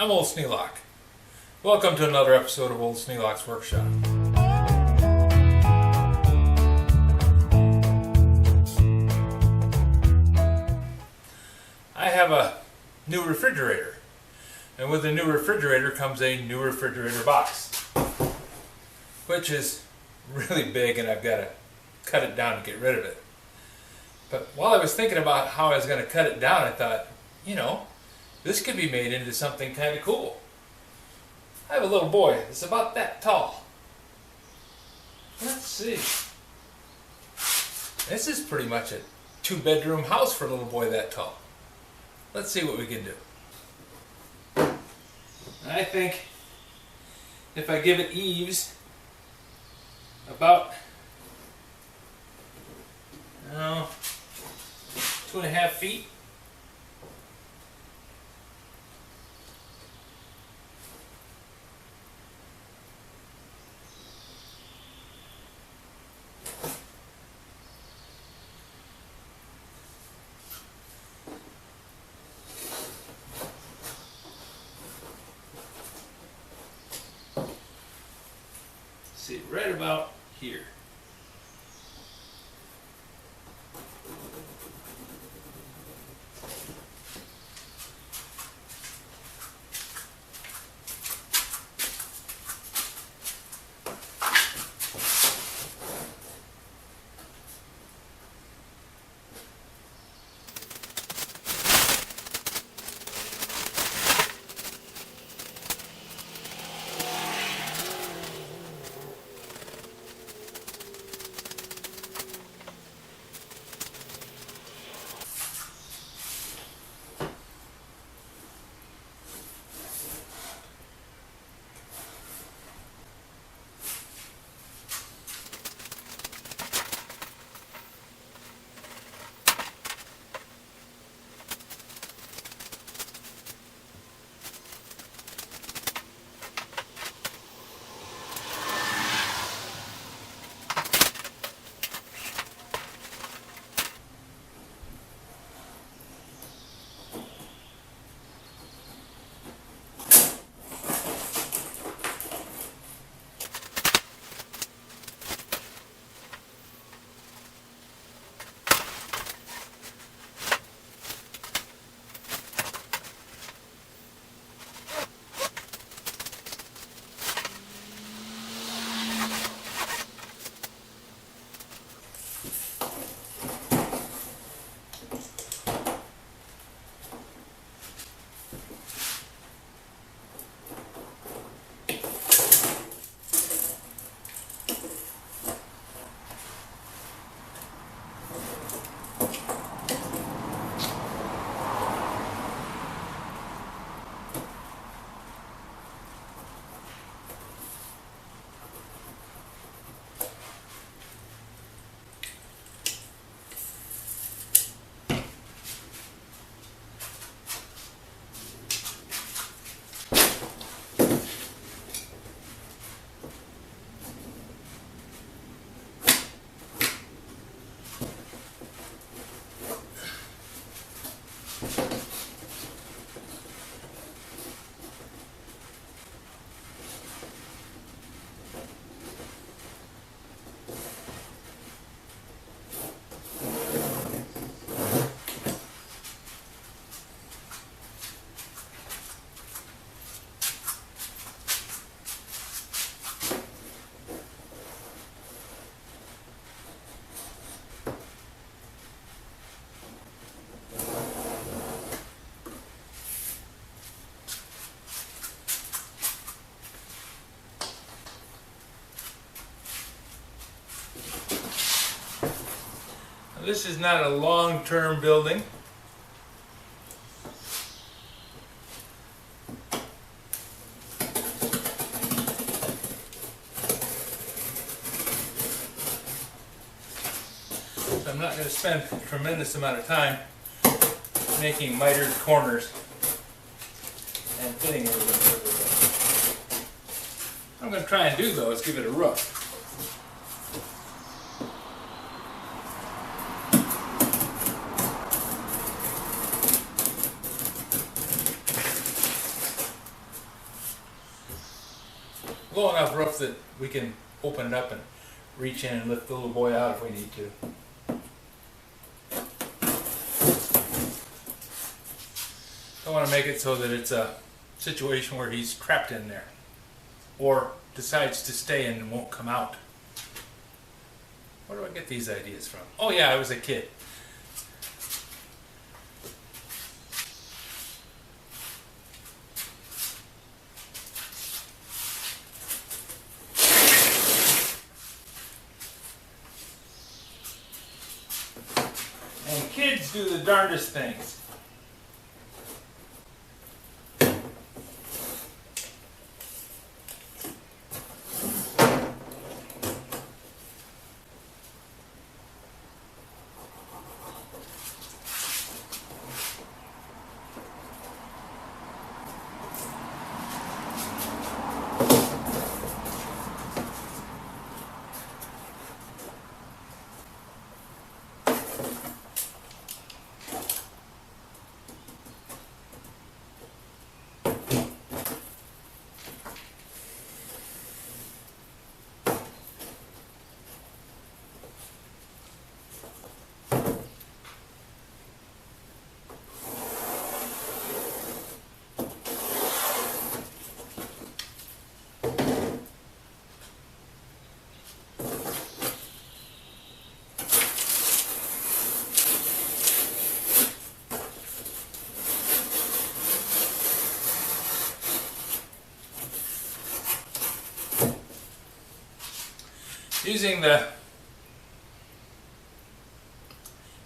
I'm Old Sneelock. Welcome to another episode of Old Sneelock's Workshop. I have a new refrigerator, and with a new refrigerator comes a new refrigerator box, which is really big and I've got to cut it down to get rid of it. But while I was thinking about how I was going to cut it down, I thought, this could be made into something kind of cool. I have a little boy that's about that tall. Let's see. This is pretty much a 2-bedroom house for a little boy that tall. Let's see what we can do. I think if I give it eaves about 2.5 feet. See, right about here. This is not a long-term building. So I'm not going to spend a tremendous amount of time making mitered corners and fitting everything. What I'm going to try and do though is give it a roof. low enough roof that we can open it up and reach in and lift the little boy out if we need to. Don't want to make it so that it's a situation where he's trapped in there or decides to stay in and won't come out. Where do I get these ideas from? Oh yeah, I was a kid. And kids do the darndest things.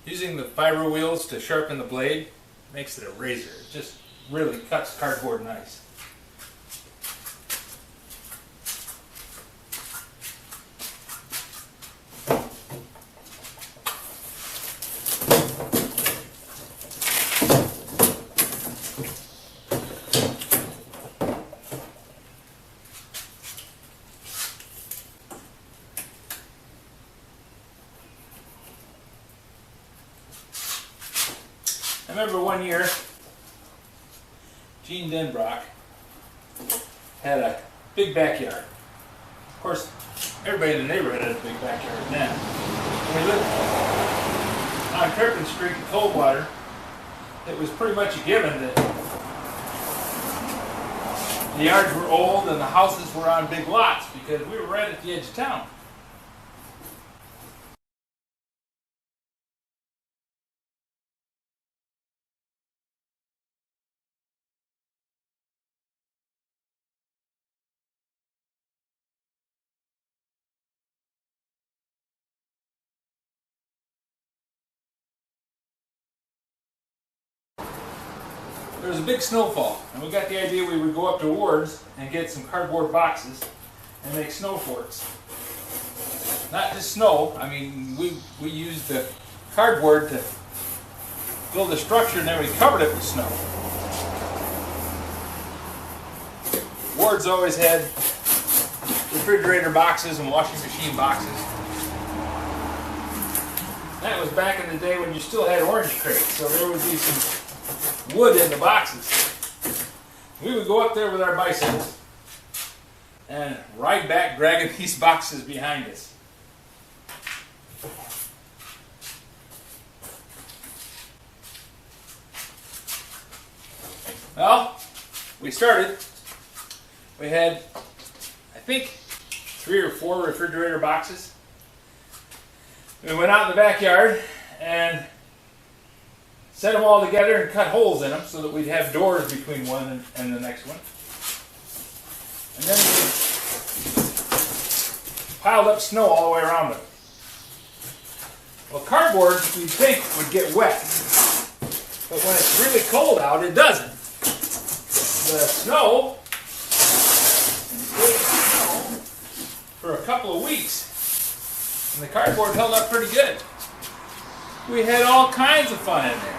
Using the fiber wheels to sharpen the blade makes it a razor. It just really cuts cardboard nice. I remember one year, Gene Denbrock had a big backyard. Of course, everybody in the neighborhood had a big backyard then. When we lived on Turpin Street in Coldwater, it was pretty much a given that the yards were old and the houses were on big lots because we were right at the edge of town. There was a big snowfall, and we got the idea we would go up to Ward's and get some cardboard boxes and make snow forts. Not just snow, I mean, we used the cardboard to build a structure and then we covered it with snow. Ward's always had refrigerator boxes and washing machine boxes. That was back in the day when you still had orange crates, so there would be some wood in the boxes. We would go up there with our bicycles and ride back dragging these boxes behind us. Well, we started. We had, I think, 3 or 4 refrigerator boxes. We went out in the backyard and set them all together and cut holes in them so that we'd have doors between one and the next one. And then we piled up snow all the way around them. Well, cardboard, you'd think, would get wet. But when it's really cold out, it doesn't. The snow stayed snow for a couple of weeks. And the cardboard held up pretty good. We had all kinds of fun in there.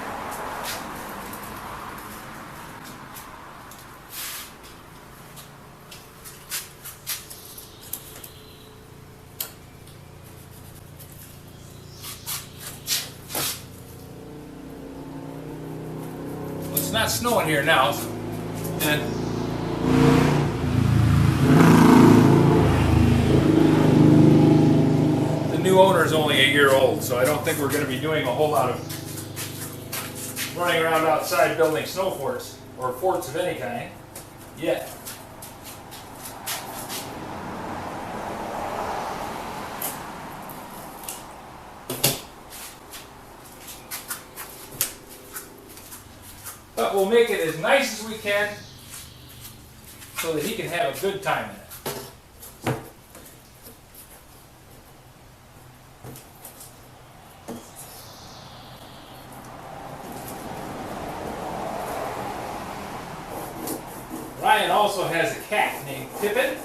It's not snowing here now, and year old, so I don't think we're going to be doing a whole lot of running around outside building snow forts, or forts of any kind, yet. But we'll make it as nice as we can so that he can have a good time in it. Ryan also has a cat named Pippin,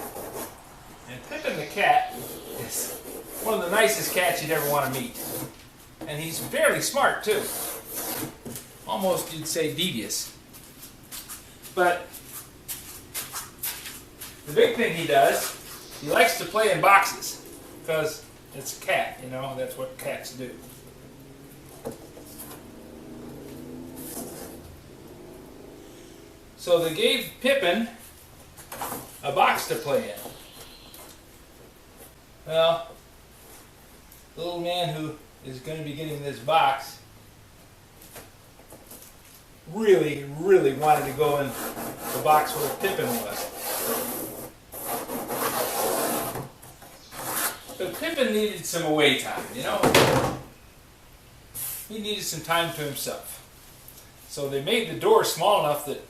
and Pippin the cat is one of the nicest cats you'd ever want to meet. And he's fairly smart too. Almost you'd say devious. But the big thing he does, he likes to play in boxes because it's a cat, you know, that's what cats do. So they gave Pippin a box to play in. Well, the little man who is going to be getting this box really wanted to go in the box where Pippin was. But Pippin needed some away time, you know? He needed some time to himself. So they made the door small enough that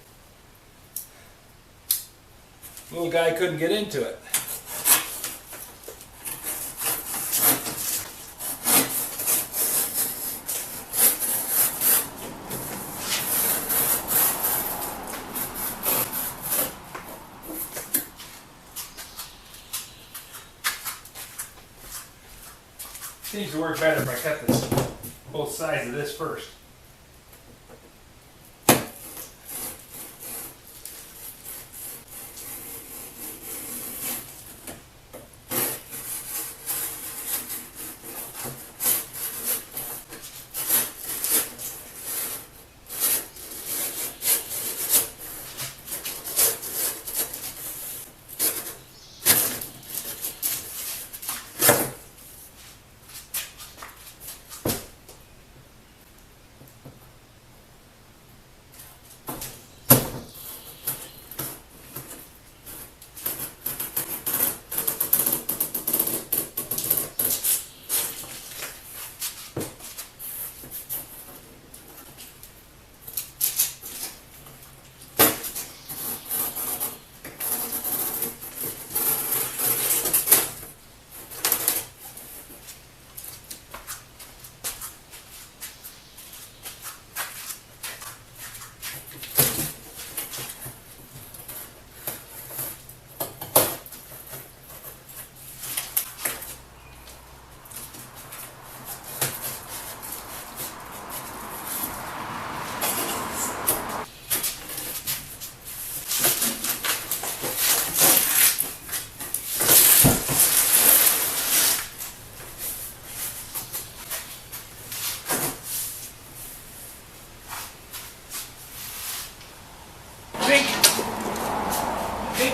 little guy couldn't get into it. Seems to work better if I cut this, both sides of this first.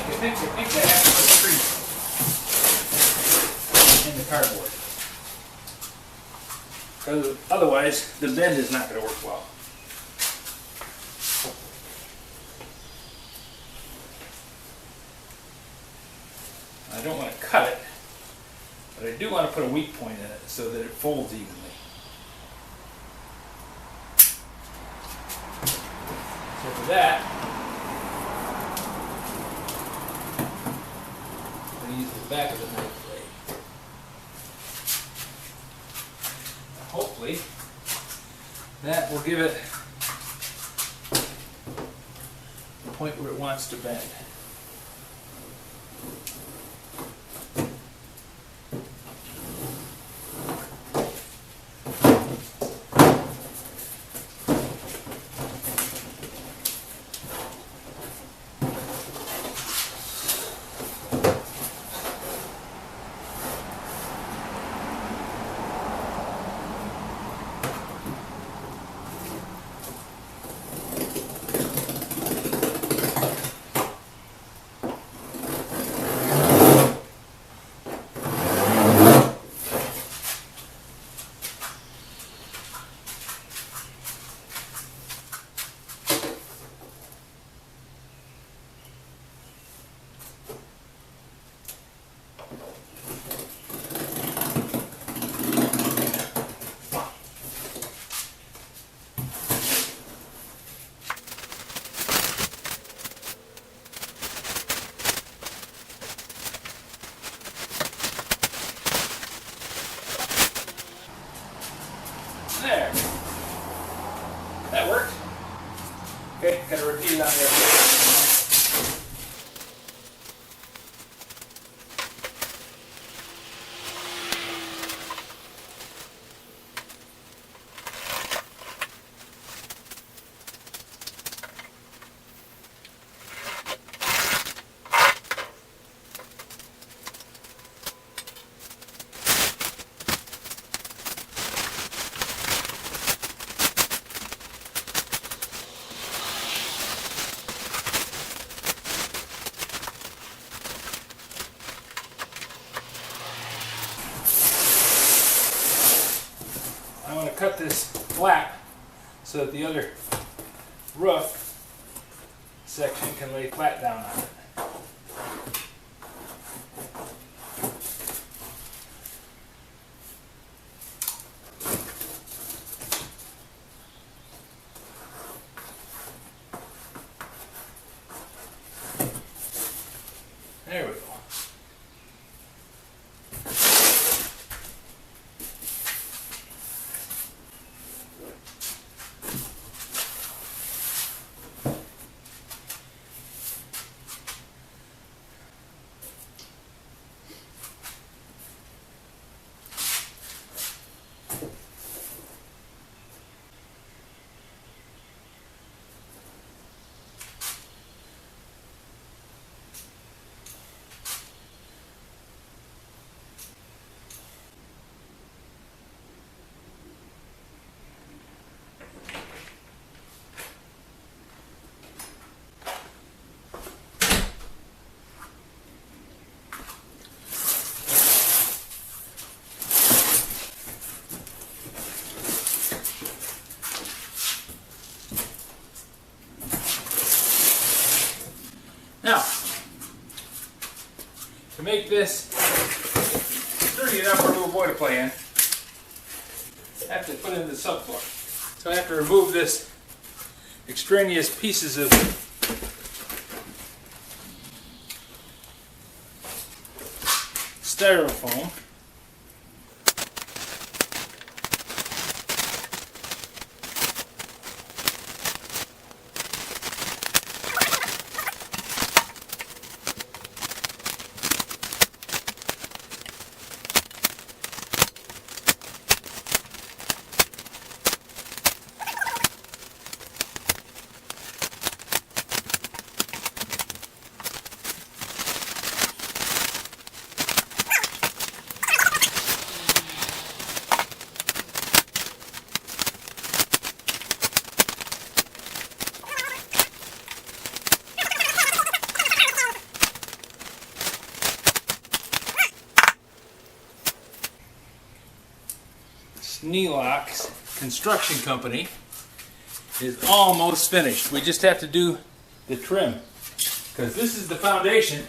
I think that has to put a crease in the cardboard. Because otherwise, the bend is not going to work well. I don't want to cut it, but I do want to put a weak point in it so that it folds evenly. So for that, I'm going to use the back of the knife blade. Hopefully, that will give it the point where it wants to bend. cut this flap so that the other roof section can lay flat down on it. There we go. Now, to make this sturdy enough for a little boy to play in, I have to put in the subfloor. So I have to remove this extraneous pieces of styrofoam. Neelock's construction company is almost finished. We just have to do the trim because this is the foundation.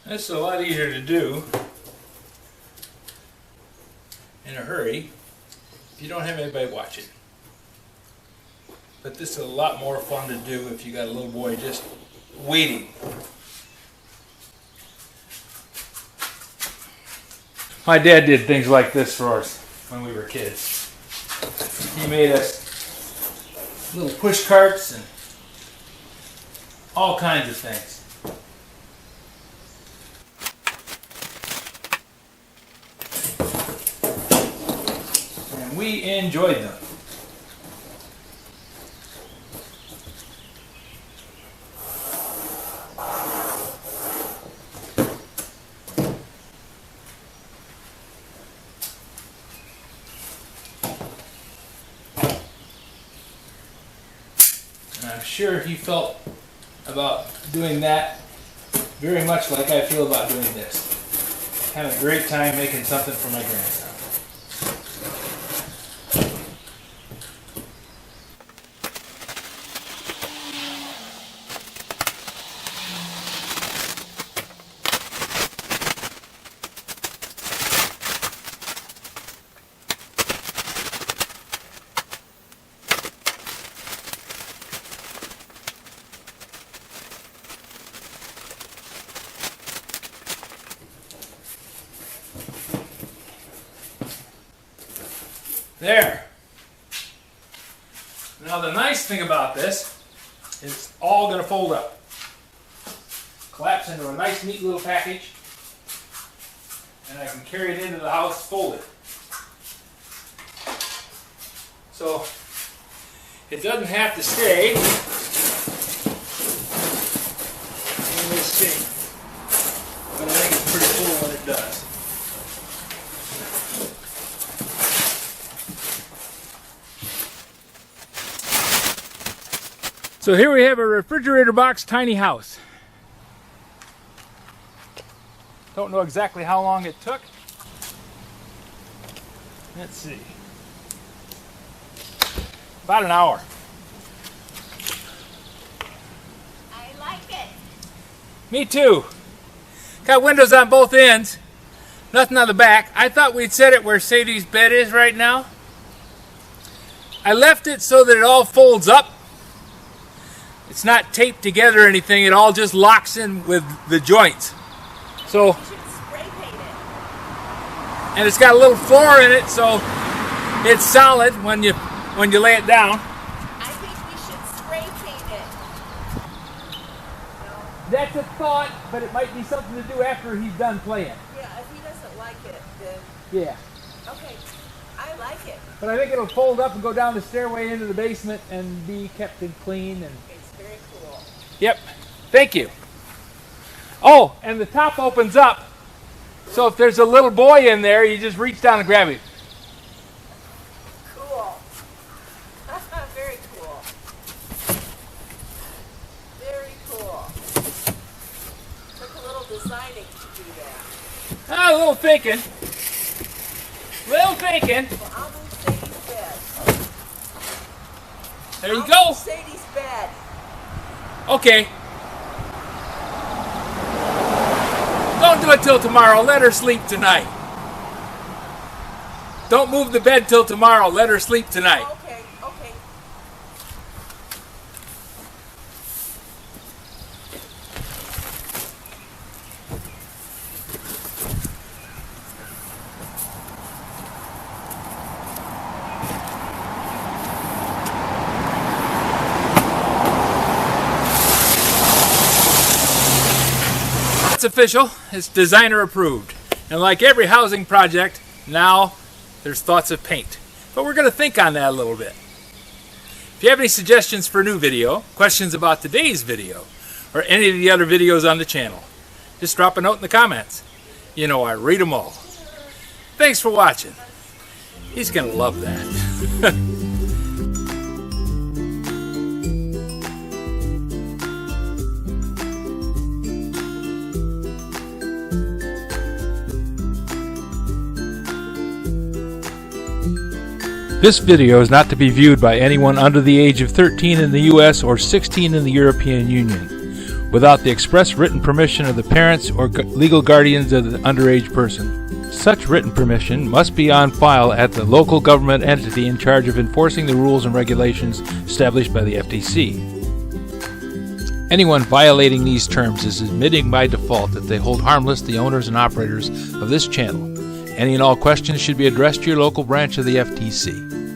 This is a lot easier to do in a hurry if you don't have anybody watching. But this is a lot more fun to do if you got a little boy just waiting. My dad did things like this for us when we were kids. He made us little push carts and all kinds of things. And we enjoyed them. And I'm sure he felt about doing that very much like I feel about doing this. Having a great time making something for my grandson. There. Now the nice thing about this is it's all going to fold up. Collapse into a nice neat little package, and I can carry it into the house folded. So it doesn't have to stay in this shape, but I think it's pretty cool when it does. So here we have a refrigerator box tiny house. Don't know exactly how long it took. Let's see. About an hour. I like it. Me too. Got windows on both ends. Nothing on the back. I thought we'd set it where Sadie's bed is right now. I left it so that it all folds up. It's not taped together or anything, it all just locks in with the joints. So, You should spray paint it. and it's got a little floor in it, so it's solid when you lay it down. I think we should spray paint it. No? That's a thought, but it might be something to do after he's done playing. Yeah, if he doesn't like it, then Yeah. okay. I like it. But I think it'll fold up and go down the stairway into the basement and be kept in clean. And It's very cool. yep, thank you. Oh, and the top opens up, so if there's a little boy in there, you just reach down and grab him. Cool. Very cool. Very cool. Took a little designing to do that. Ah, a little thinking. Little thinking. Well, I'll move Sadie's bed. There you I'll go. move Sadie's bed. Okay. Don't do it till tomorrow. Let her sleep tonight. Don't move the bed till tomorrow. Let her sleep tonight. Okay, okay. It's official. It's designer approved. And like every housing project, now there's thoughts of paint. But we're going to think on that a little bit. If you have any suggestions for a new video, questions about today's video, or any of the other videos on the channel, just drop a note in the comments. You know I read them all. Thanks for watching. He's going to love that. This video is not to be viewed by anyone under the age of 13 in the US or 16 in the European Union. without the express written permission of the parents or legal guardians of the underage person. Such written permission must be on file at the local government entity in charge of enforcing the rules and regulations established by the FTC. Anyone violating these terms is admitting by default that they hold harmless the owners and operators of this channel. Any and all questions should be addressed to your local branch of the FTC.